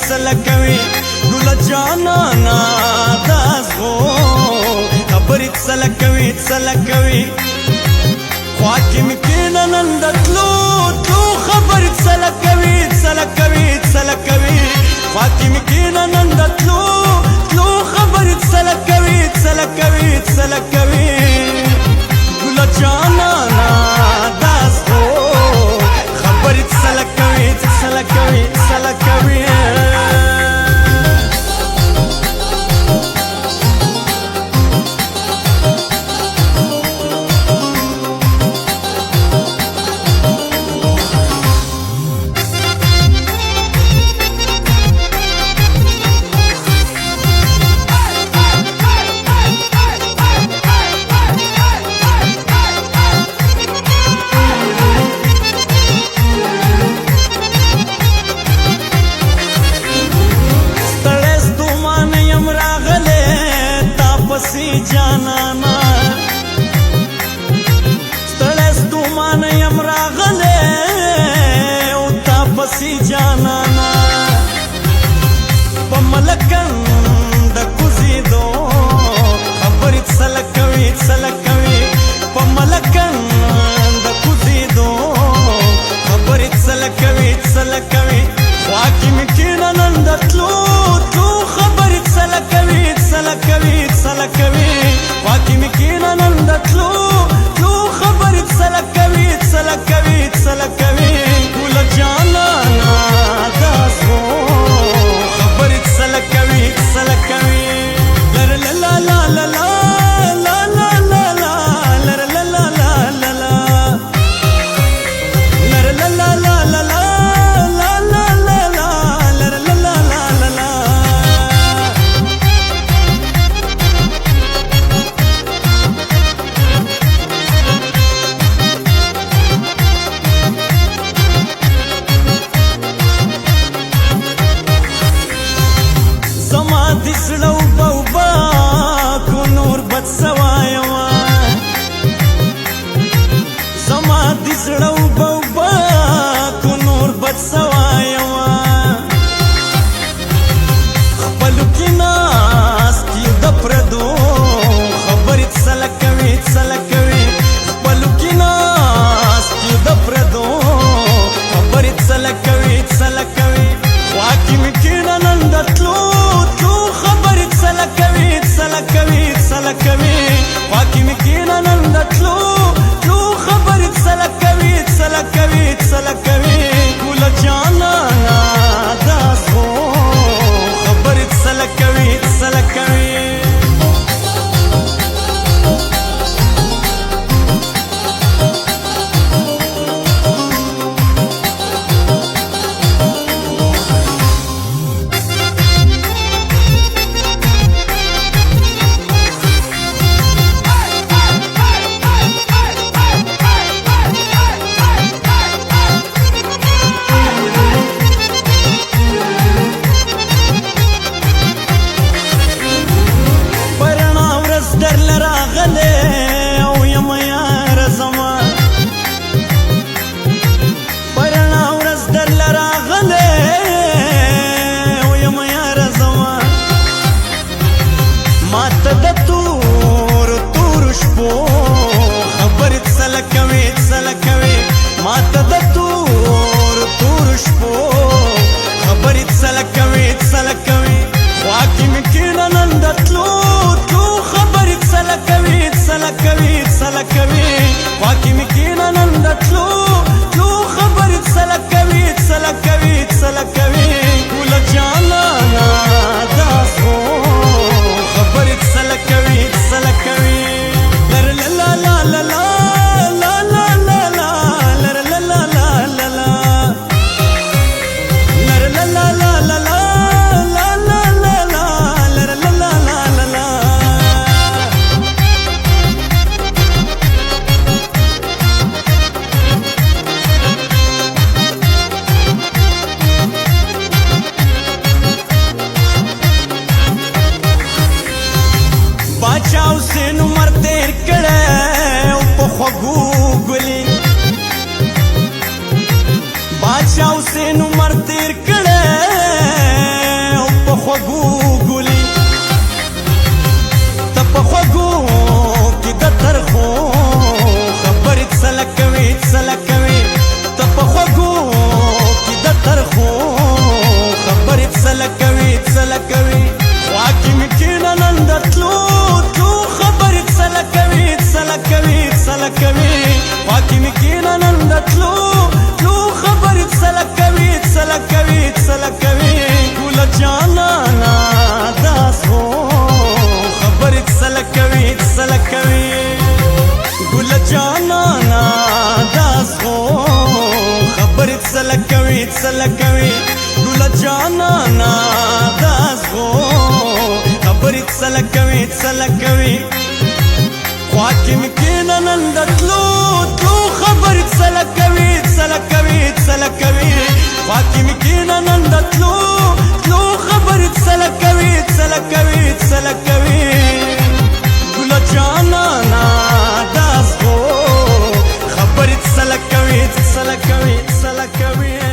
سلکوي ګل جانانا داسو خبرې سلکوي سلکوي خواکې مکینه نن د تلو تلو خبرې سلکوي سلکوي سلکوي خواکې مکینه نن د تلو تلو خبرې سلکوي سلکوي سلکوي ګل جانانا داسو خبرې سلکوي سلکوي سلکوي جانانا ستړی ستومان یم راغلی او تا پسې جانانا په ملکند کوزېدو خبرې سلکوي سلکوي په ملکند کوزېدو خبرې سلکوي سلکوي خواکې مې کښېنه نن د تلو تلو خبرې سلکوي سلکوي سلکوي خواکې مې کښېنه نن د تلو تلو خبرې سلکوي سلکوي سلکوي ګل جانانا داسو خبرې سلکوي سلکوي لر لا لا لا لا لا لا لا لا لا لر لا لا لا لا لا لر لا لا لا لا لا دسړو بوبا کو نور بد سوايوا زما دسړو بوبا کو نور بد سوايوا خپل کې ناس کی د پردو خبرې سلکوي سلکوي خپل کې ناس کی د پردو خبرې سلکوي سلکوي خواکې مې کښېنه نن د تلو سلکوي سلکوي سلکوي خواکې مې کښېنه نن د تلو تلو خبرې سلکوي سلکوي سلکوي ګل جانانا داسو خبرې سلکوي سلکوي ماته د تور تور شپو خبرې سلکوي سلکوي خواکې مې کښېنه نن د تلو تلو خبرې سلکوي سلکوي سلکوي خواکې مې کښېنه نن د تلو تلو خبرې سلکوي سلکوي سلکوي ګل جانانا داسو خبرې سلکوي سلکوي لر لا لا لا لا لا बादशाह हुसैन उमर तेर कड़े کوي واکې مې کېنه نن د تلو تلو خبرې څله کوي څله کوي څله کوي ګله جانانه داس هو خبرې څله کوي څله کوي ګله جانانه داس هو خبرې څله کوي څله کوي ګله جانانه داس هو خبرې څله کوي څله کوي خواکې مې کېنه نن د تلو تلو خبرې څله کوي څله کوي څله کوي خواکې مې کېنه نن د تلو تلو خبرې څله کوي څله کوي څله کوي ګله جانانه داس هو خبرې څله کوي څله کوي څله کوي